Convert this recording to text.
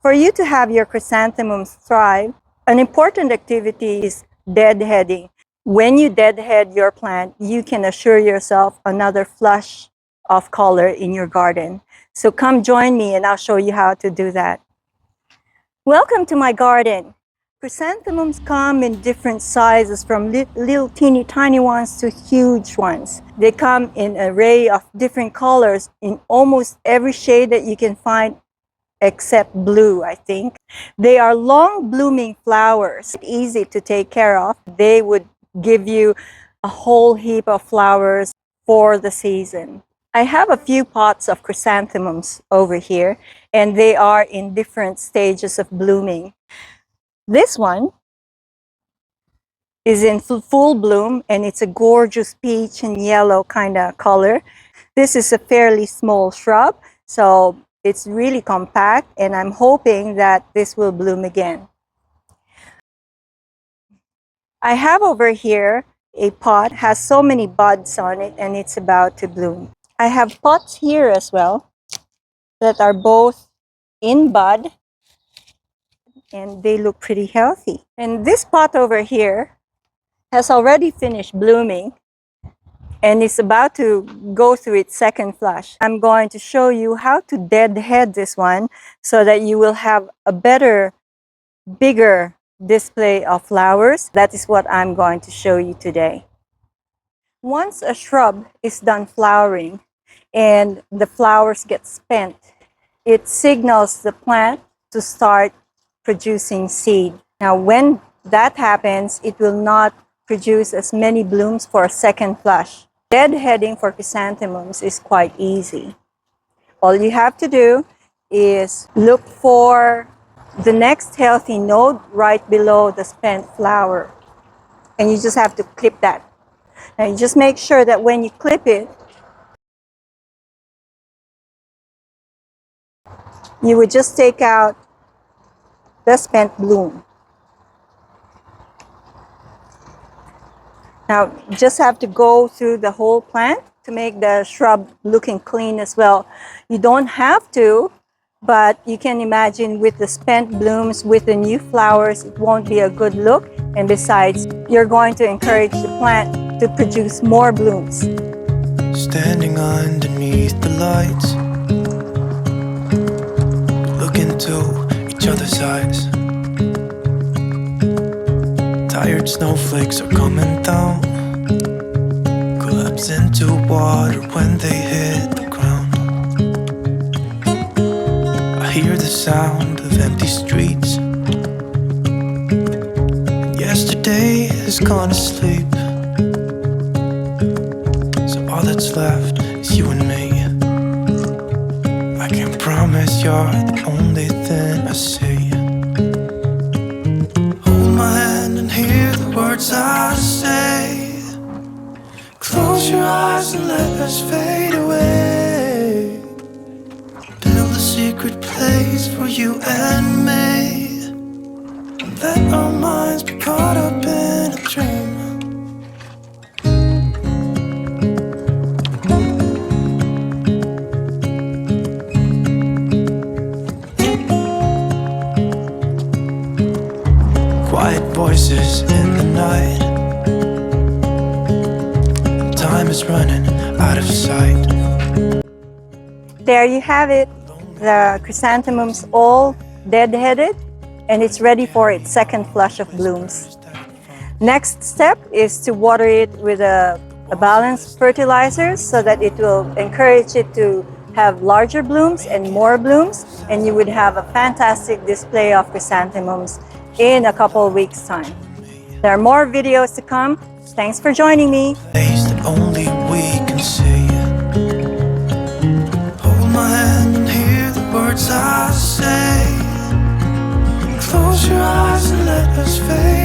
For you to have your chrysanthemums thrive, an important activity is deadheading. When you deadhead your plant, you can assure yourself another flush of color in your garden. So come join me and I'll show you how to do that. Welcome to my garden. Chrysanthemums come in different sizes, from little teeny tiny ones to huge ones. They come in an array of different colors in almost every shade that you can find except blue, I think. They are long blooming flowers, easy to take care of. They would give you a whole heap of flowers for the season. I have a few pots of chrysanthemums over here, and they are in different stages of blooming. This one is in full bloom, and it's a gorgeous peach and yellow kind of color. This is a fairly small shrub, so it's really compact, and I'm hoping that this will bloom again. I have over here a pot, has so many buds on it, and it's about to bloom. I have pots here as well that are both in bud, and they look pretty healthy. And this pot over here has already finished blooming and is about to go through its second flush. I'm going to show you how to deadhead this one so that you will have a better, bigger display of flowers. That is what I'm going to show you today. Once a shrub is done flowering and the flowers get spent, it signals the plant to start producing seed. Now, when that happens, it will not produce as many blooms for a second flush. Deadheading for chrysanthemums is quite easy. All you have to do is look for the next healthy node right below the spent flower, and you just have to clip that. Now, you just make sure that when you clip it, you would just take out the spent bloom. Now, you just have to go through the whole plant to make the shrub looking clean as well. You don't have to, but you can imagine with the spent blooms, with the new flowers, it won't be a good look. And besides, you're going to encourage the plant to produce more blooms. Standing underneath the lights, look into each other's eyes. Tired snowflakes are coming down, collapse into water when they hit the ground. I hear the sound of empty streets, and yesterday has gone to sleep. So all that's left is you and me. I can promise you're the only thing I see. Hold my hand and hear the words I say. Close your eyes and let us fade away. Build a secret place for you and me, and let our minds be caught up in a dream. Quiet voices in the night, time is running out of sight. There you have it. The chrysanthemums all deadheaded, and it's ready for its second flush of blooms. Next step is to water it with a balanced fertilizer so that it will encourage it to have larger blooms and more blooms, and you would have a fantastic display of chrysanthemums in a couple of weeks' time. There are more videos to come. Thanks for joining me. Place that only we can see. Hold my hand and hear the words I say. Close your eyes and let us fade